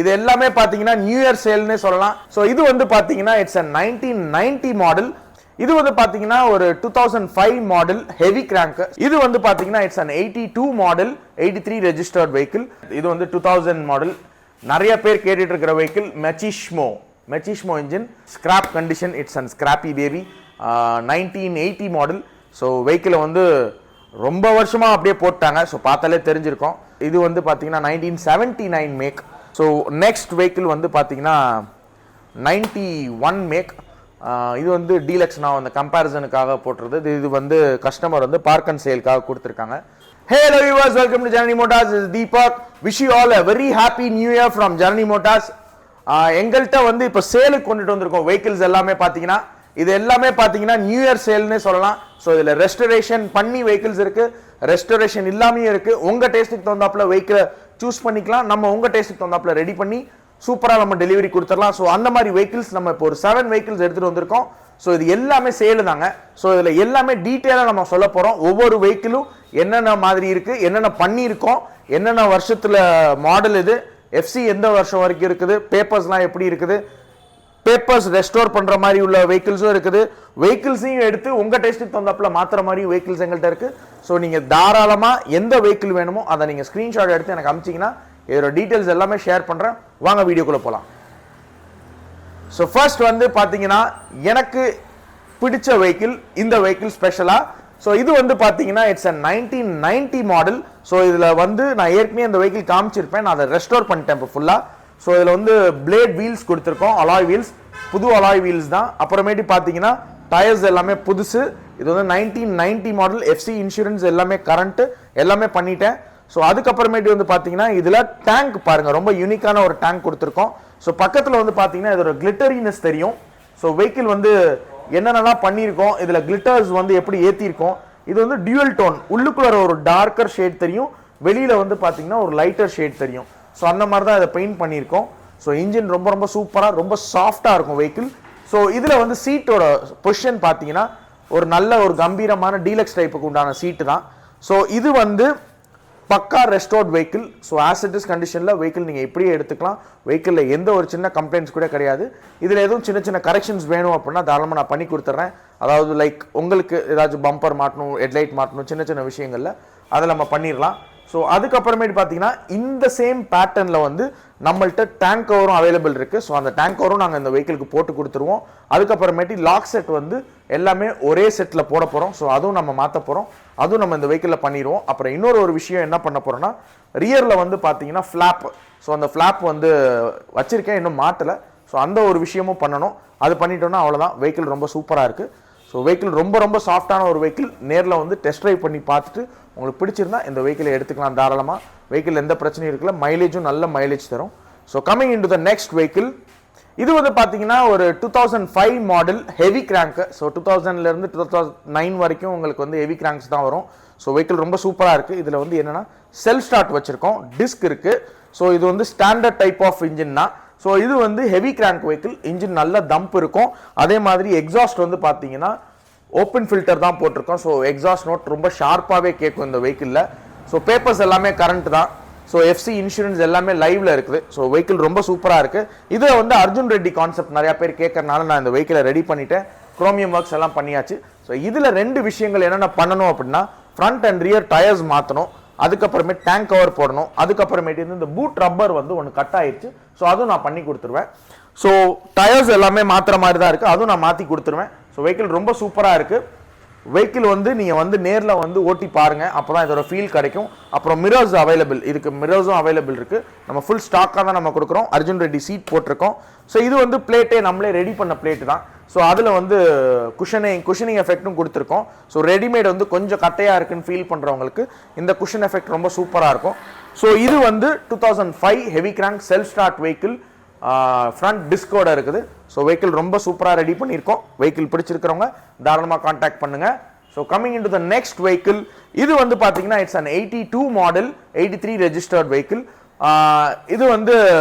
இது எல்லாமே பாத்தீங்கன்னா நியூ இயர் சேல்னே சொல்லலாம். ஸோ இது வந்து பாத்தீங்கன்னா இட்ஸ் அ 1990 மாடல். இது வந்து பாத்தீங்கன்னா ஒரு 2005 மாடல் ஹெவி கிராங்க். இது வந்து பாத்தீங்கன்னா it's an 82 model 83 registered vehicle. இது வந்து 2000 மாடல். நிறைய பேர் கேட்டுட்டு இருக்கிற vehicle machismo engine, scrap condition, it's an scrappy baby. 1980 model. So வெஹிக்கிளை வந்து ரொம்ப வருஷமா அப்படியே போட்டாங்க. ஸோ பார்த்தாலே தெரிஞ்சிருக்கும். இது வந்து பாத்தீங்கன்னா 1979 மேக். ஸோ நெக்ஸ்ட் வெஹிக்கிள் வந்து பாத்தீங்கன்னா 91 மேக். இது வந்து டீலக்ஸ், நான் அந்த கம்பேரிசனுக்காக போட்டுறது. இது வந்து கஸ்டமர் வந்து பார்க் அண்ட் சேல்காக கொடுத்துருக்காங்க. Hello viewers, welcome to Janani Motorz. This is Deepak. Wish you all a very happy new year from Janani Motorz. எங்கள்கிட்ட வந்து இப்போ சேலுக்கு கொண்டுட்டு வந்திருக்கோம் வெஹிக்கிள்ஸ் எல்லாமே பார்த்தீங்கன்னா. இது எல்லாமே பார்த்தீங்கன்னா நியூ இயர் சேல்னே சொல்லலாம். ஸோ இதில் ரெஸ்டரேஷன் பண்ணி வெஹிக்கிள்ஸ் இருக்கு, ரெஸ்டரேஷன் இல்லாமையும் இருக்கு. உங்க டேஸ்ட்டுக்கு தகுந்தாப்புல வெஹிக்கிளை சூஸ் பண்ணிக்கலாம். நம்ம உங்க டேஸ்ட்டுக்கு தகுந்தாப்புல ரெடி பண்ணி சூப்பராக நம்ம டெலிவரி கொடுத்துடலாம். ஸோ அந்த மாதிரி வெஹிக்கிள்ஸ் நம்ம இப்போ ஒரு 7 வெஹிக்கிள்ஸ் எடுத்துகிட்டு வந்திருக்கோம். ஸோ இது எல்லாமே சேலு தாங்க. ஸோ இதில் எல்லாமே டீட்டெயிலாக நம்ம சொல்ல போகிறோம். ஒவ்வொரு வெஹிக்கிளும் என்னென்ன மாதிரி இருக்குது, என்னென்ன பண்ணியிருக்கோம், என்னென்ன வருஷத்தில் மாடல், இது எஃப்சி எந்த வருஷம் வரைக்கும் இருக்குது, பேப்பர்ஸ்லாம் எப்படி இருக்குது, பேப்பர்ஸ் ரெஸ்டோர் பண்ணுற மாதிரி உள்ள வெஹிக்கிள்ஸும் இருக்குது. வெஹிக்கிள்ஸையும் எடுத்து உங்கள் டேஸ்ட்டுக்கு தகுந்தாப்புல மாற்றுற மாதிரி வெஹிக்கிள்ஸ் எங்கள்கிட்ட இருக்குது. ஸோ நீங்கள் தாராளமாக எந்த வெஹிக்கிள் வேணுமோ அதை நீங்கள் ஸ்க்ரீன்ஷாட் எடுத்து எனக்கு அனுப்பிச்சிங்கன்னா இதோட டீட்டெயில்ஸ் எல்லாமே ஷேர் பண்ணுறேன். வாங்க வீடியோக்குள்ளே போகலாம். ஸோ ஃபர்ஸ்ட் வந்து பார்த்தீங்கன்னா எனக்கு பிடிச்ச வெஹிக்கிள் இந்த வெஹிக்கிள் ஸ்பெஷலாக. ஸோ இது வந்து பார்த்தீங்கன்னா இட்ஸ் அ 1990 மாடல். ஸோ இதில் வந்து நான் ஏற்கனவே இந்த வெஹிக்கிள் காமிச்சிருப்பேன். நான் அதை ரெஸ்டோர் பண்ணிட்டேன் இப்போ ஃபுல்லாக. ஸோ இதில் வந்து பிளேட் வீல்ஸ் கொடுத்துருக்கோம், அலாய் வீல்ஸ், புது அலாய் வீல்ஸ் தான். அப்புறமேட்டு பார்த்தீங்கன்னா டயர்ஸ் எல்லாமே புதுசு. இது வந்து 1990 மாடல். எஃப்சி இன்சூரன்ஸ் எல்லாமே கரண்ட்டு எல்லாமே பண்ணிட்டேன். ஸோ அதுக்கப்புறமேட்டு வந்து பார்த்தீங்கன்னா இதில் டேங்க் பாருங்க, ரொம்ப யூனிக்கான ஒரு டேங்க் கொடுத்துருக்கோம். ஸோ பக்கத்தில் வந்து பார்த்தீங்கன்னா இதோட கிளிட்டரினஸ் தெரியும். ஸோ வெஹிக்கிள் வந்து என்னென்னலாம் பண்ணியிருக்கோம், இதில் கிளிட்டர்ஸ் வந்து எப்படி ஏற்றிருக்கோம். இது வந்து டியூவல் டோன், உள்ளுக்குள்ள ஒரு டார்க்கர் ஷேட் தெரியும், வெளியில் வந்து பார்த்தீங்கன்னா ஒரு லைட்டர் ஷேட் தெரியும். ஸோ அந்த மாதிரி தான் இதை பெயிண்ட் பண்ணியிருக்கோம். ஸோ இன்ஜின் ரொம்ப ரொம்ப சூப்பராக, ரொம்ப சாஃப்டாக இருக்கும் வெஹிக்கிள். ஸோ இதில் வந்து சீட்டோட பொசிஷன் பார்த்தீங்கன்னா ஒரு நல்ல ஒரு கம்பீரமான டீலக்ஸ் டைப்புக்கு உண்டான சீட்டு தான். ஸோ இது வந்து பக்கா restored vehicle. So as it is கண்டிஷனில் வெஹிக்கிள் நீங்கள் எப்படியே எடுத்துக்கலாம். வெஹிக்கிளில் எந்த ஒரு சின்ன கம்ப்ளைண்ட்ஸ் கூட கிடையாது. இதில் எதுவும் சின்ன சின்ன கரெக்ஷன்ஸ் வேணும் அப்படின்னா தாராளமாக நான் பண்ணி கொடுத்துட்றேன். அதாவது லைக் உங்களுக்கு ஏதாச்சும் பம்பர் மாட்டணும், ஹெட்லைட் மாட்டணும், சின்ன சின்ன விஷயங்களில் அதை நம்ம பண்ணிடலாம். ஸோ அதுக்கப்புறமேட்டு பார்த்தீங்கன்னா இந்த சேம் பேட்டர்னில் வந்து நம்மள்கிட்ட டேங்க் கவரும் அவைலபிள் இருக்குது. ஸோ அந்த டேங்க் கவரும் நாங்கள் இந்த வெஹிக்கிளுக்கு போட்டு கொடுத்துருவோம். அதுக்கப்புறமேட்டு லாக் செட் வந்து எல்லாமே ஒரே செட்டில் போட போகிறோம். ஸோ அதுவும் நம்ம மாற்ற போகிறோம், அதுவும் நம்ம இந்த வெஹிக்கிளில் பண்ணிடுவோம். அப்புறம் இன்னொரு ஒரு விஷயம் என்ன பண்ண போகிறோம்னா, ரியரில் வந்து பார்த்தீங்கன்னா ஃப்ளாப். ஸோ அந்த ஃப்ளாப் வந்து வச்சுருக்கேன், இன்னும் மாட்டலை. ஸோ அந்த ஒரு விஷயமும் பண்ணணும். அது பண்ணிட்டோம்னா அவ்வளோதான். வெஹிக்கிள் ரொம்ப சூப்பராக இருக்குது. ஸோ வெஹிக்கிள் ரொம்ப ரொம்ப சாஃப்டான ஒரு வெஹிக்கிள். நேரில் வந்து டெஸ்ட் ட்ரைவ் பண்ணி பார்த்துட்டு உங்களுக்கு பிடிச்சிருந்தா இந்த வெஹிக்கிளை எடுத்துக்கலாம் தாராளமாக. வெஹிக்கிள் எந்த பிரச்சனையும் இருக்குல்ல, மைலேஜும் நல்ல மைலேஜ் தரும். So coming in to the next vehicle. இது வந்து பார்த்தீங்கன்னா ஒரு 2005 மாடல் ஹெவி கிராங்க். ஸோ 2000லேருந்து 2009 வரைக்கும் உங்களுக்கு வந்து ஹெவி கிராங்க்ஸ் தான் வரும். ஸோ வெஹிக்கிள் ரொம்ப சூப்பராக இருக்குது. இதில் வந்து என்னென்னா செல்ஃப் ஸ்டார்ட் வச்சுருக்கோம், டிஸ்க் இருக்குது. ஸோ இது வந்து ஸ்டாண்டர்ட் டைப் ஆஃப் இன்ஜின் தான். ஸோ இது வந்து ஹெவி கிராங்க் வெஹிக்கிள். இன்ஜின் நல்ல தம்ப் இருக்கும். அதே மாதிரி எக்ஸாஸ்ட் வந்து பார்த்தீங்கன்னா ஓப்பன் ஃபில்டர் தான் போட்டிருக்கோம். ஸோ எக்ஸாஸ்ட் நோட் ரொம்ப ஷார்ப்பாகவே கேட்கும் இந்த வெஹிக்கிளில். ஸோ பேப்பர்ஸ் எல்லாமே கரண்ட் தான். ஸோ எஃப்சி இன்சூரன்ஸ் எல்லாமே லைவ்ல இருக்குது. ஸோ வெஹிக்கிள் ரொம்ப சூப்பராக இருக்குது. இதில் வந்து அர்ஜுன் ரெட்டி கான்செப்ட் நிறையா பேர் கேட்கறனால நான் இந்த வெஹிக்கிளை ரெடி பண்ணிட்டேன். குரோமியம் ஒர்க்ஸ் எல்லாம் பண்ணியாச்சு. ஸோ இதில் 2 விஷயங்கள் என்னென்ன பண்ணணும் அப்படின்னா, ஃப்ரண்ட் அண்ட் ரியர் டயர்ஸ் மாற்றணும், அதுக்கப்புறமே டேங்க் கவர் போடணும், அதுக்கப்புறமேட்டு இந்த பூட் ரப்பர் வந்து ஒன்று கட் ஆயிடுச்சு. ஸோ அதுவும் நான் பண்ணி கொடுத்துருவேன். ஸோ டயர்ஸ் எல்லாமே மாற்றுற மாதிரி தான் இருக்குது, அதுவும் நான் மாற்றி கொடுத்துருவேன். ஸோ வெஹிக்கிள் ரொம்ப சூப்பராக இருக்குது. வெஹிக்கிள் வந்து நீங்கள் வந்து நேரில் வந்து ஓட்டி பாருங்கள், அப்போ தான் இதோட ஃபீல் கிடைக்கும். அப்புறம் மிரர்ஸ் அவைலபிள், இதுக்கு மிரர்ஸும் அவைலபிள் இருக்குது. நம்ம ஃபுல் ஸ்டாக்காக தான் நம்ம கொடுக்குறோம். அர்ஜுன் ரெட்டி சீட் போட்டிருக்கோம். ஸோ இது வந்து பிளேட்டே நம்மளே ரெடி பண்ண பிளேட்டு தான். ஸோ அதில் வந்து குஷனிங் எஃபெக்ட்டும் கொடுத்துருக்கோம். ஸோ ரெடிமேட் வந்து கொஞ்சம் கட்டையாக இருக்குன்னு ஃபீல் பண்ணுறவங்களுக்கு இந்த குஷன் எஃபெக்ட் ரொம்ப சூப்பராக இருக்கும். ஸோ இது வந்து 2005 heavy crank self start vehicle, front டிஸ்கோட இருக்குது. ஸோ வெஹிக்கிள் ரொம்ப சூப்பராக ரெடி பண்ணியிருக்கோம். வெஹிக்கிள் பிடிச்சிருக்கிறவங்க தாராளமாக கான்டாக்ட் பண்ணுங்க. So coming in to the next vehicle. இது வந்து பார்த்தீங்கன்னா it's an 82 model 83 registered vehicle. இது வந்து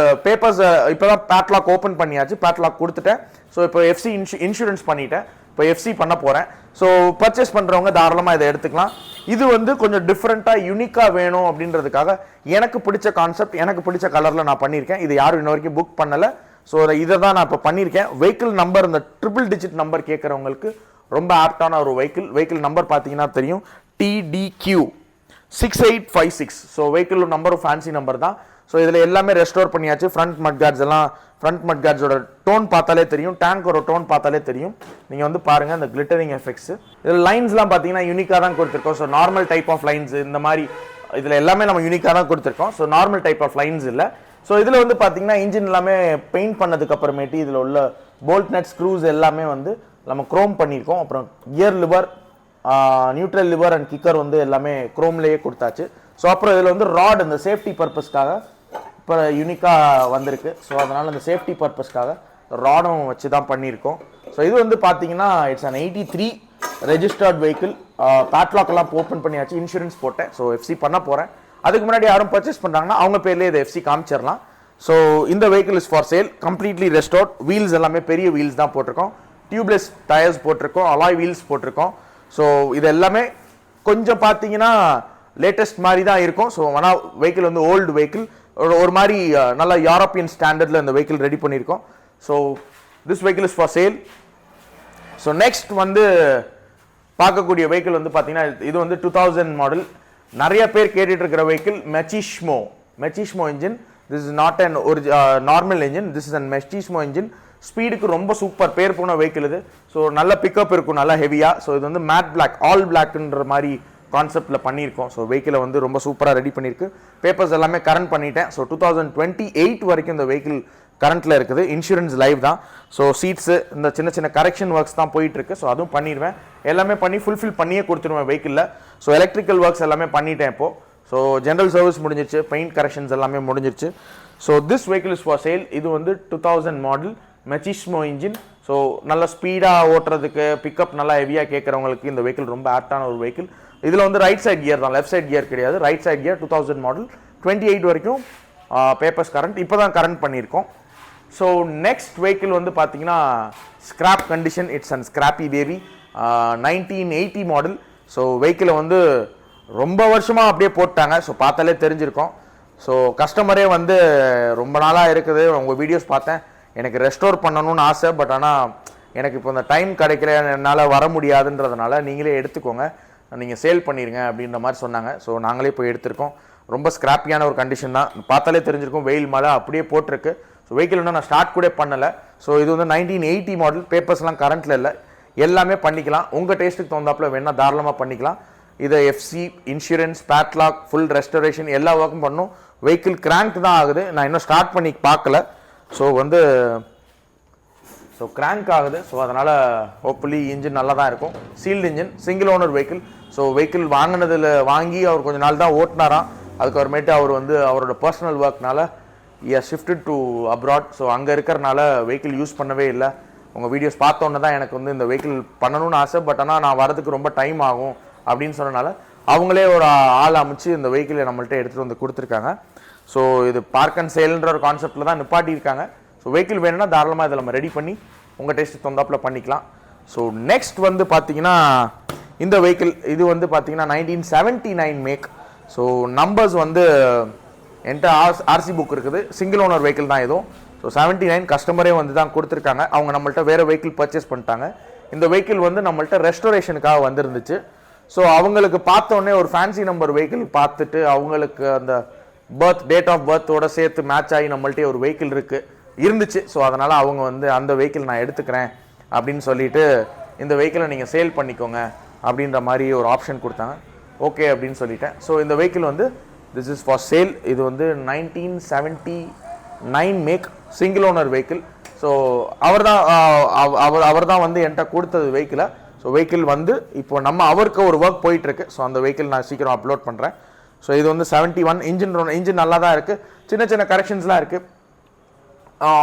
பேப்பர்ஸ் இப்போ தான் பேட்லாக் ஓப்பன் பண்ணியாச்சு, பேட்லாக் கொடுத்துட்டேன். ஸோ இப்போ எஃப்சி இன்சூரன்ஸ் பண்ணிட்டேன். இப்போ எஃப்சி பண்ண போகிறேன். ஸோ பர்ச்சேஸ் பண்ணுறவங்க தாராளமாக இதை எடுத்துக்கலாம். இது வந்து கொஞ்சம் டிஃப்ரெண்ட்டாக யூனிக்காக வேணும் அப்படின்றதுக்காக எனக்கு பிடிச்ச கான்செப்ட், எனக்கு பிடிச்ச கலரில் நான் பண்ணியிருக்கேன். இது யாரும் இன்ன வரைக்கும் புக் பண்ணலை. ஸோ இதை தான் நான் இப்போ பண்ணியிருக்கேன். வெஹிக்கிள் நம்பர், இந்த ட்ரிபிள் டிஜிட் நம்பர் கேட்குறவங்களுக்கு ரொம்ப ஆப்டான ஒரு வெஹிக்கிள் நம்பர் பார்த்தீங்கன்னா தெரியும், TDQ 6856. ஸோ வெஹிக்கிள் நம்பரும் ஃபேன்சி நம்பர் தான். ஸோ இதில் எல்லாமே ரெஸ்டோர் பண்ணியாச்சு. ஃப்ரண்ட் மட் கார்ட்ஸோட டோன் பார்த்தாலே தெரியும், டேங்கோட டோன் பார்த்தாலே தெரியும். நீங்கள் வந்து பாருங்கள் அந்த கிளிட்டரிங் எஃபெக்ட்ஸ். இதில் லைன்ஸ்லாம் பார்த்தீங்கன்னா யூனிக்காக தான் கொடுத்துருக்கோம். So normal type of lines இந்த மாதிரி இதில் எல்லாமே நம்ம யூனிக்காக தான் கொடுத்துருக்கோம். So normal type of lines இல்லை. ஸோ இதில் வந்து பார்த்தீங்கன்னா இன்ஜின் எல்லாமே பெயிண்ட் பண்ணதுக்கு அப்புறமேட்டு இதில் உள்ள போல்ட் நட் ஸ்க்ரூஸ் எல்லாமே வந்து நம்ம குரோம் பண்ணியிருக்கோம். அப்புறம் gear liver, neutral liver and kicker வந்து எல்லாமே குரோம்லேயே கொடுத்தாச்சு. ஸோ அப்புறம் இதில் வந்து ராட் இந்த சேஃப்டி பர்பஸ்க்காக இப்போ யூனிக்காக வந்திருக்கு. ஸோ அதனால் அந்த சேஃப்டி பர்பஸ்க்காக ராடும் வச்சு தான் பண்ணியிருக்கோம். ஸோ இது வந்து பார்த்தீங்கன்னா it's an 83 registered vehicle. Padlock எல்லாம் ஓப்பன் பண்ணியாச்சு, இன்சூரன்ஸ் போட்டேன். ஸோ எஃப்சி பண்ண போகிறேன். அதுக்கு முன்னாடி யாரும் பர்ச்சேஸ் பண்ணுறாங்கன்னா அவங்க பேர்லேயே இதை எஃப்சி காமிச்சிடலாம். ஸோ இந்த vehicle is for sale, completely restored. Wheels எல்லாமே பெரிய வீல்ஸ் தான் போட்டிருக்கோம், டியூப்லெஸ் டயர்ஸ் போட்டிருக்கோம், அலாய் வீல்ஸ் போட்டிருக்கோம். ஸோ இது எல்லாமே கொஞ்சம் பார்த்தீங்கன்னா லேட்டஸ்ட் மாதிரி தான் இருக்கும். ஸோ ஆனால் வெஹிக்கிள் வந்து ஓல்டு வெஹிக்கிள், ஒரு மாதிரி நல்ல யூரோப்பியன் ஸ்டாண்டர்டில் இந்த வெஹிக்கிள் ரெடி பண்ணியிருக்கோம். So this vehicle is for sale. So next வந்து பார்க்கக்கூடிய வெஹிக்கிள் வந்து பார்த்தீங்கன்னா இது வந்து 2000 மாடல். நிறைய பேர் கேட்டுட்டு இருக்கிற vehicle machismo engine. This is not an ஒரு normal engine, this is an machismo engine. ஸ்பீடுக்கு ரொம்ப சூப்பர் பேர் போன வெஹிக்கிள் இது. ஸோ நல்ல பிக்கப் இருக்கும், நல்லா ஹெவியாக. ஸோ இது வந்து மேட் பிளாக், ஆல் பிளாக்ன்ற மாதிரி கான்செப்டில் பண்ணியிருக்கோம். ஸோ வெஹிக்கிளை வந்து ரொம்ப சூப்பராக ரெடி பண்ணியிருக்கு. பேப்பர்ஸ் எல்லாமே கரண்ட் பண்ணிட்டேன். ஸோ 2028 வரைக்கும் இந்த வெஹிக்கிள் கரண்ட்டில் இருக்குது. இன்சூரன்ஸ் லைவ் தான். ஸோ சீட்ஸு இந்த சின்ன சின்ன கரெக்ஷன் ஒர்க்ஸ் தான் போயிட்டுருக்கு. ஸோ அதுவும் பண்ணிடுவேன், எல்லாமே பண்ணி ஃபுல்ஃபில் பண்ணியே கொடுத்துருவேன் வெஹிக்கிளில். ஸோ எலக்ட்ரிக்கல் ஒர்க்ஸ் எல்லாமே பண்ணிட்டேன் இப்போது. ஸோ ஜென்ரல் சர்வீஸ் முடிஞ்சிருச்சு, பெயிண்ட் கரெக்ஷன்ஸ் எல்லாமே முடிஞ்சிருச்சு. So this vehicle is for sale. இது வந்து 2000 மாடல் மெச்சிஸ்மோ இன்ஜின். ஸோ நல்ல ஸ்பீடாக ஓட்டுறதுக்கு, பிக்கப் நல்லா ஹெவியாக கேட்குறவங்களுக்கு இந்த வெஹிக்கிள் ரொம்ப ஆப்டான ஒரு வெஹிக்கிள். இதில் வந்து ரைட் சைட் கியர் தான், லெஃப்ட் சைட் கியர் கிடையாது. ரைட் சைட் கியர் 2000 மாடல், 28 வரைக்கும் பேப்பர்ஸ் கரண்ட், இப்போ தான் கரண்ட் பண்ணியிருக்கோம். ஸோ நெக்ஸ்ட் வெஹிக்கிள் வந்து பார்த்தீங்கன்னா scrap condition, it's and scrappy baby, 1980 model. So வெஹிக்கிளை வந்து ரொம்ப வருஷமாக அப்படியே போட்டாங்க. ஸோ பார்த்தாலே தெரிஞ்சிருக்கோம். ஸோ கஸ்டமரே வந்து ரொம்ப நாளாக இருக்குது, உங்கள் வீடியோஸ் பார்த்தேன், எனக்கு ரெஸ்டோர் பண்ணணும்னு ஆசை, பட் ஆனால் எனக்கு இப்போ இந்த டைம் கிடைக்கல, என்னால் வர முடியாதுன்றதுனால நீங்களே எடுத்துக்கோங்க, நீங்கள் சேல் பண்ணிடுங்க அப்படின்ற மாதிரி சொன்னாங்க. ஸோ நாங்களே போய் எடுத்திருக்கோம். ரொம்ப ஸ்கிராப்பியான ஒரு கண்டிஷன் தான், பார்த்தாலே தெரிஞ்சிருக்கும். வெயில் மழை அப்படியே போட்டிருக்கு. ஸோ வெஹிக்கிள் இன்னும் நான் ஸ்டார்ட் கூட பண்ணலை. ஸோ இது வந்து 1980 மாடல், பேப்பர்ஸ்லாம் கரண்ட்டில் இல்லை, எல்லாமே பண்ணிக்கலாம். உங்கள் டேஸ்ட்டுக்கு தகுந்தாப்பில் வேணால் தாராளமாக பண்ணிக்கலாம். இதை FC, insurance, padlock, full restoration எல்லா ஒர்க்கும் பண்ணும். வெஹிக்கிள் கிராங்க் தான் ஆகுது, நான் இன்னும் ஸ்டார்ட் பண்ணி பார்க்கல. ஸோ வந்து கிராங்க் ஆகுது. ஸோ அதனால் ஹோப்ஃபுல்லி இன்ஜின் நல்லா தான் இருக்கும். Sealed engine, single owner vehicle. So vehicle வாங்கி அவர் கொஞ்ச நாள் தான் ஓட்டினாராம். அதுக்கப்புறமேட்டு அவர் வந்து அவரோட பர்சனல் ஒர்க்னால ஷிஃப்டட் டு அப்ராட். ஸோ அங்கே இருக்கிறனால வெஹிக்கிள் யூஸ் பண்ணவே இல்லை. உங்கள் வீடியோஸ் பார்த்தோன்னே தான் எனக்கு வந்து இந்த வெஹிக்கிள் பண்ணணும்னு ஆசை, பட் ஆனால் நான் வரதுக்கு ரொம்ப டைம் ஆகும் அப்படின்னு சொன்னனால அவங்களே ஒரு ஆள் அமைச்சு இந்த வெஹிக்கிளை நம்மள்ட்ட எடுத்துகிட்டு வந்து கொடுத்துருக்காங்க. ஸோ இது பார்க் அண்ட் சேல்ன்ற ஒரு கான்செப்டில் தான் நிப்பாட்டியிருக்காங்க. ஸோ வெஹிக்கிள் வேணும்னா தாராளமாக இதை நம்ம ரெடி பண்ணி உங்கள் டேஸ்ட்டுக்கு தகுந்தாப்பில் பண்ணிக்கலாம். ஸோ நெக்ஸ்ட் வந்து பார்த்தீங்கன்னா இந்த வெஹிக்கிள், இது வந்து பார்த்தீங்கன்னா 1979 மேக். ஸோ நம்பர்ஸ் வந்து என்கிட்ட ஆர்சி புக் இருக்குது, சிங்கிள் ஓனர் வெஹிக்கிள் தான் இதுவும். ஸோ 79 கஸ்டமரே வந்து தான் கொடுத்துருக்காங்க. அவங்க நம்மள்ட்ட வேறு வெஹிக்கிள் பர்ச்சேஸ் பண்ணிட்டாங்க. இந்த வெஹிக்கிள் வந்து நம்மள்ட்ட ரெஸ்டோரேஷனுக்காக வந்துருந்துச்சு. ஸோ அவங்களுக்கு பார்த்தோன்னே ஒரு ஃபேன்சி நம்பர் வெஹிக்கிள் பார்த்துட்டு அவங்களுக்கு அந்த டேட் ஆஃப் பர்த்தோட சேர்த்து மேட்ச் ஆகி நம்மள்ட்டே ஒரு வெஹிக்கிள் இருந்துச்சு. ஸோ அதனால் அவங்க வந்து அந்த வெஹிக்கிள் நான் எடுத்துக்கிறேன் அப்படின்னு சொல்லிட்டு இந்த வெஹிக்கிளை நீங்கள் சேல் பண்ணிக்கோங்க அப்படின்ற மாதிரி ஒரு ஆப்ஷன் கொடுத்தாங்க. ஓகே அப்படின்னு சொல்லிட்டேன். ஸோ இந்த வெஹிக்கிள் வந்து திஸ் இஸ் ஃபார் சேல். இது வந்து 1979 make, single owner vehicle. So அவர் தான் வந்து என்கிட்ட கொடுத்தது வெஹிக்கிளை. ஸோ வெஹிக்கிள் வந்து இப்போ அவருக்கு ஒரு ஒர்க் போயிட்டுருக்கு. ஸோ அந்த வெஹிக்கிள் நான் சீக்கிரம் அப்லோட் பண்ணுறேன். ஸோ இது வந்து 71 இன்ஜின் நல்லா தான் இருக்குது. சின்ன சின்ன கரெக்ஷன்ஸ்லாம் இருக்குது.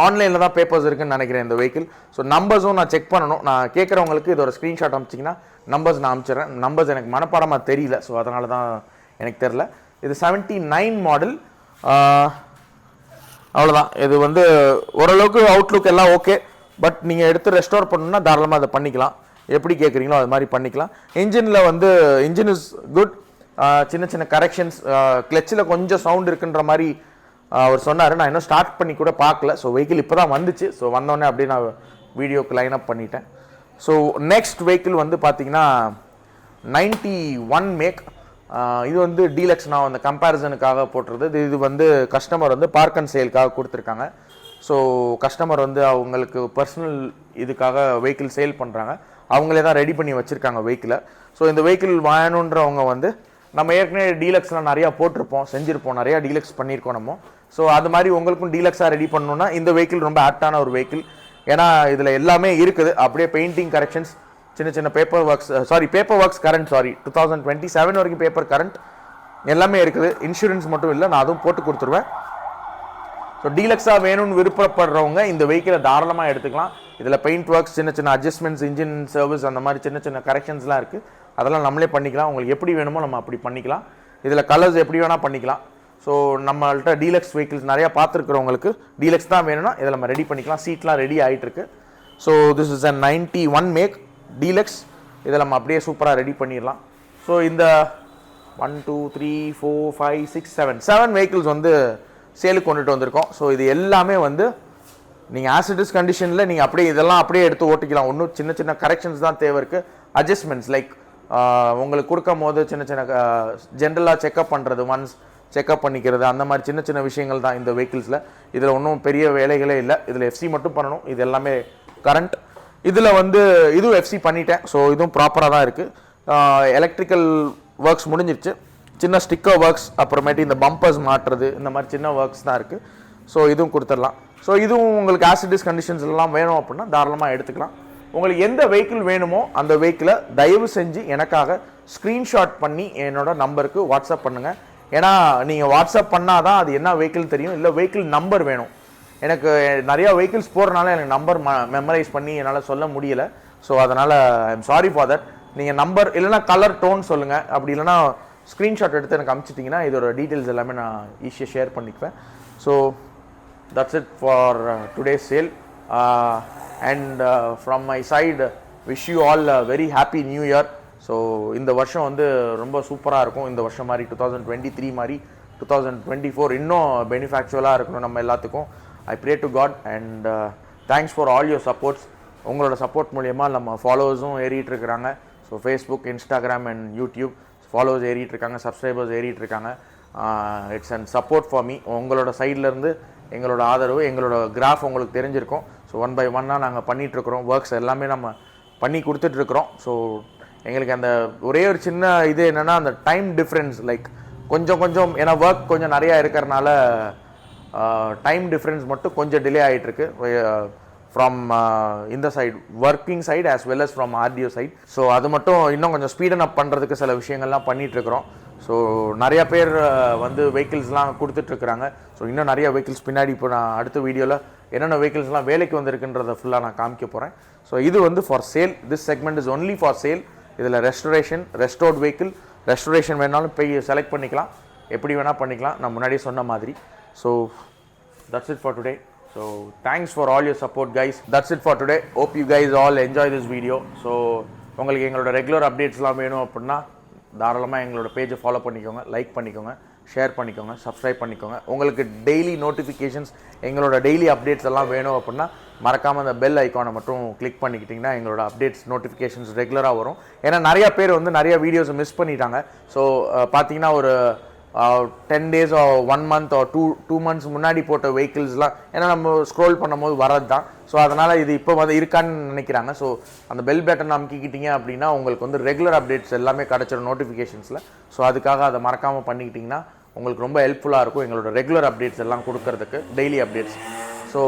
ஆன்லைனில் தான் பேப்பர்ஸ் இருக்குன்னு நினைக்கிறேன் இந்த வெஹிக்கிள். ஸோ நம்பர்ஸும் நான் செக் பண்ணணும். நான் கேட்குறவங்களுக்கு இதோட ஸ்க்ரீன்ஷாட் அனுப்பிச்சிங்கன்னா நம்பர்ஸ் நான் அனுப்பிச்சிடுறேன். நம்பர்ஸ் எனக்கு மனப்பாடமாக தெரியல, ஸோ அதனால தான் எனக்கு தெரில. இது 79 மாடல். அவ்வளோதான். இது வந்து ஓரளவுக்கு அவுட்லுக் எல்லாம் ஓகே, பட் நீங்கள் எடுத்து ரெஸ்டோர் பண்ணணும்னா தாராளமாக அதை பண்ணிக்கலாம். எப்படி கேட்குறீங்களோ அது மாதிரி பண்ணிக்கலாம். இன்ஜினில் வந்து இன்ஜின் இஸ் குட். சின்ன சின்ன கரெக்ஷன்ஸ், கிளச்சில் கொஞ்சம் சவுண்ட் இருக்குன்ற மாதிரி அவர் சொன்னார். நான் இன்னும் ஸ்டார்ட் பண்ணி கூட பார்க்கல. ஸோ வெஹிக்கிள் இப்போ தான் வந்துச்சு. ஸோ வந்தோடனே அப்படியே நான் வீடியோக்கு லைன் அப் பண்ணிட்டேன். ஸோ நெக்ஸ்ட் வெஹிக்கிள் வந்து பார்த்தீங்கன்னா 91 மேக். இது வந்து டீலக்ஸ், நான் அந்த கம்பேரிசனுக்காக போட்டுருது. இது வந்து கஸ்டமர் வந்து பார்க் அண்ட் சேலுக்காக கொடுத்துருக்காங்க. ஸோ கஸ்டமர் வந்து அவங்களுக்கு பர்சனல் இதுக்காக வெஹிக்கிள் சேல் பண்ணுறாங்க. அவங்களே தான் ரெடி பண்ணி வச்சுருக்காங்க வெஹிக்கிளை. ஸோ இந்த வெஹிக்கிள் வாங்கணுன்றவங்க வந்து நம்ம ஏற்கனவே டீலக்ஸ்லாம் நிறையா போட்டிருப்போம், செஞ்சுருப்போம், நிறையா டீலக்ஸ் பண்ணியிருக்கோம் நம்ம. ஸோ அது மாதிரி உங்களுக்கும் டீலக்ஸாக ரெடி பண்ணணுன்னா இந்த வெஹிக்கிள் ரொம்ப ஆப்டான ஒரு வெஹிக்கிள். ஏன்னா இதில் எல்லாமே இருக்குது. அப்படியே பெயிண்டிங் கரெக்ஷன்ஸ், சின்ன சின்ன பேப்பர் ஒர்க்ஸ் கரண்ட் 2027 வரைக்கும் பேப்பர் கரண்ட் எல்லாமே இருக்குது. இன்சூரன்ஸ் மட்டும் இல்லை, நான் அதுவும் போட்டு கொடுத்துருவேன். ஸோ டீலக்ஸாக வேணும்னு விருப்பப்படுறவங்க இந்த வெஹிக்கிளை தாராளமாக எடுத்துக்கலாம். இதில் பெயிண்ட் ஒர்க்ஸ், சின்ன சின்ன அட்ஜஸ்ட்மெண்ட்ஸ், இன்ஜின் சர்வீஸ், அந்த மாதிரி சின்ன சின்ன கரெக்ஷன்ஸ்லாம் இருக்குது. அதெல்லாம் நம்மளே பண்ணிக்கலாம். உங்களுக்கு எப்படி வேணுமோ நம்ம அப்படி பண்ணிக்கலாம். இதில் கலர்ஸ் எப்படி வேணால் பண்ணிக்கலாம். ஸோ நம்மள்கிட்ட டீலக்ஸ் வெஹிக்கிள்ஸ் நிறையா பார்த்துருக்குறவங்களுக்கு டீலக்ஸ் தான் வேணும்னா இதில் நம்ம ரெடி பண்ணிக்கலாம். சீட்லாம் ரெடி ஆகிட்டுருக்கு. So this is a 91 make deluxe. இதை நம்ம அப்படியே சூப்பராக ரெடி பண்ணிடலாம். ஸோ இந்த 1 2 3 4 5 6 7 வெஹிக்கிள்ஸ் வந்து சேலுக்கு கொண்டுட்டு வந்திருக்கோம். ஸோ இது எல்லாமே வந்து நீங்கள் ஆசிடிஸ் கண்டிஷனில் நீங்கள் அப்படியே இதெல்லாம் அப்படியே எடுத்து ஓட்டிக்கலாம். ஒன்றும் சின்ன சின்ன கரெக்ஷன்ஸ் தான் தேவை இருக்குது. அட்ஜஸ்ட்மெண்ட்ஸ் லைக் உங்களுக்கு கொடுக்கும் போது சின்ன சின்ன ஜென்ரலாக செக்அப் பண்ணுறது, ஒன்ஸ் செக்அப் பண்ணிக்கிறது, அந்த மாதிரி சின்ன சின்ன விஷயங்கள் தான் இந்த வெஹிக்கிள்ஸில். இதில் ஒன்றும் பெரிய வேலைகளே இல்லை. இதில் எஃப்சி மட்டும் பண்ணணும். இது எல்லாமே கரண்ட். இதில் வந்து இதுவும் எஃப்சி பண்ணிட்டேன். ஸோ இதுவும் ப்ராப்பராக தான் இருக்குது. எலக்ட்ரிக்கல் ஒர்க்ஸ் முடிஞ்சிருச்சு. சின்ன ஸ்டிக்கர் ஒர்க்ஸ், அப்புறமேட்டு இந்த பம்பர்ஸ் மாட்டுறது, இந்த மாதிரி சின்ன ஒர்க்ஸ் தான் இருக்குது. ஸோ இதுவும் கொடுத்துடலாம். ஸோ இதுவும் உங்களுக்கு ஆசிடிஸ் கண்டிஷன்ஸ் எல்லாம் வேணும் அப்படின்னா தாராளமாக எடுத்துக்கலாம். உங்களுக்கு எந்த வெஹிக்கிள் வேணுமோ அந்த வெஹிக்கிளை தயவு செஞ்சு எனக்காக ஸ்க்ரீன்ஷாட் பண்ணி என்னோட நம்பருக்கு வாட்ஸ்அப் பண்ணுங்கள். ஏன்னா நீங்கள் வாட்ஸ்அப் பண்ணால் தான் அது என்ன வெஹிக்கிள் தெரியும். இல்லை வெஹிக்கிள் நம்பர் வேணும். எனக்கு நிறையா வெஹிக்கிள்ஸ் போகிறனால எனக்கு நம்பர் மெமரைஸ் பண்ணி என்னால் சொல்ல முடியலை. ஸோ அதனால் I am sorry for that. நீங்கள் நம்பர் இல்லைனா கலர் டோன் சொல்லுங்கள். அப்படி இல்லைனா ஸ்க்ரீன்ஷாட் எடுத்து எனக்கு அனுப்பிச்சிட்டிங்கன்னா இதோட டீட்டெயில்ஸ் எல்லாமே நான் ஈஸியாக ஷேர் பண்ணிக்குவேன். So that's it for today's sale. And from my side wish you all very happy new year. So இந்த வருஷம் வந்து ரொம்ப சூப்பராக இருக்கும். இந்த வருஷம் மாதிரி 2023 மாதிரி 2024 இன்னும் பெனிஃபேக்சுவலாக இருக்கணும் நம்ம எல்லாத்துக்கும். I pray to God and thanks for all your supports. உங்களோட சப்போர்ட் மூலயமா நம்ம ஃபாலோவர்ஸும் ஏறிட்டு இருக்கிறாங்க. So Facebook, Instagram and YouTube followers ஏறிட்டு இருக்காங்க, சப்ஸ்கிரைபர்ஸ் ஏறிட்டு இருக்காங்க. It's and support for me. உங்களோட சைட்லேருந்து எங்களோட ஆதரவு, எங்களோட கிராஃப் உங்களுக்கு தெரிஞ்சிருக்கும். ஸோ 1 by 1 நாங்கள் பண்ணிகிட்ருக்குறோம். ஒர்க்ஸ் எல்லாமே நம்ம பண்ணி கொடுத்துட்ருக்குறோம். ஸோ எங்களுக்கு அந்த ஒரே ஒரு சின்ன இது என்னென்னா அந்த டைம் டிஃப்ரென்ஸ், லைக் கொஞ்சம் ஏன்னா ஒர்க் கொஞ்சம் நிறையா இருக்கிறனால டைம் டிஃப்ரென்ஸ் மட்டும் கொஞ்சம் டிலே ஆகிட்டுருக்கு ஃப்ரம் இந்த side working side as well as from RTO side. So அது மட்டும் இன்னும் கொஞ்சம் ஸ்பீடன் அப் பண்ணுறதுக்கு சில விஷயங்கள்லாம் பண்ணிகிட்ருக்குறோம். ஸோ நிறையா பேர் வந்து வெஹிக்கிள்ஸ்லாம் கொடுத்துட்ருக்குறாங்க. ஸோ இன்னும் நிறையா வெஹிக்கிள்ஸ் பின்னாடி இப்போ நான் அடுத்த வீடியோவில் என்னென்ன வெஹிக்கிள்ஸ்லாம் வேலைக்கு வந்திருக்குன்றதை ஃபுல்லாக நான் காமிக்க போகிறேன். ஸோ இது வந்து for sale. This segment is only for sale. இதில் ரெஸ்டோர்ட் வெஹிக்கிள், ரெஸ்டோரேஷன் வேணாலும் போய் செலக்ட் பண்ணிக்கலாம், எப்படி வேணால் பண்ணிக்கலாம், நான் முன்னாடியே சொன்ன மாதிரி. So that's it for today. So thanks for all your support guys. That's it for today. Hope you guys all enjoy this video. So உங்களுக்கு எங்களோட ரெகுலர் அப்டேட்ஸ்லாம் வேணும் அப்படின்னா தாராளமாக எங்களோட பேஜை ஃபாலோ பண்ணிக்கோங்க, லைக் பண்ணிக்கோங்க, ஷேர் பண்ணிக்கோங்க, சப்ஸ்கிரைப் பண்ணிக்கோங்க. உங்களுக்கு டெய்லி நோட்டிஃபிகேஷன்ஸ், எங்களோட டெய்லி அப்டேட்ஸ் எல்லாம் வேணும் அப்படின்னா மறக்காமல் அந்த பெல் ஐக்கானை மட்டும் கிளிக் பண்ணிக்கிட்டிங்கன்னா எங்களோட அப்டேட்ஸ் நோட்டிஃபிகேஷன்ஸ் ரெகுலராக வரும். ஏன்னா நிறையா பேர் வந்து நிறைய வீடியோஸை மிஸ் பண்ணிட்டாங்க. ஸோ பார்த்தீங்கன்னா ஒரு 10 days or 1 month or 2 months முன்னாடி போட்ட வெஹிக்கிள்ஸ்லாம் ஏன்னா நம்ம ஸ்க்ரோல் பண்ணும்போது வரது தான். ஸோ அதனால் இது இப்போ வந்து இருக்கான்னு நினைக்கிறாங்க. ஸோ அந்த பெல் பட்டன் அமுக்கிக்கிட்டீங்க அப்படின்னா உங்களுக்கு வந்து ரெகுலர் அப்டேட்ஸ் எல்லாமே கிடச்சிடும் நோட்டிஃபிகேஷன்ஸில். ஸோ அதுக்காக அதை மறக்காமல் பண்ணிக்கிட்டிங்கன்னா உங்களுக்கு ரொம்ப ஹெல்ப்ஃபுல்லாக இருக்கும் எங்களோட ரெகுலர் அப்டேட்ஸ் எல்லாம் கொடுக்கறதுக்கு, daily updates. So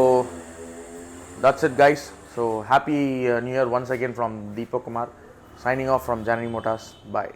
that's it guys. So happy new year once again from Deepak Kumar, signing off from Janani Motorz. Bye.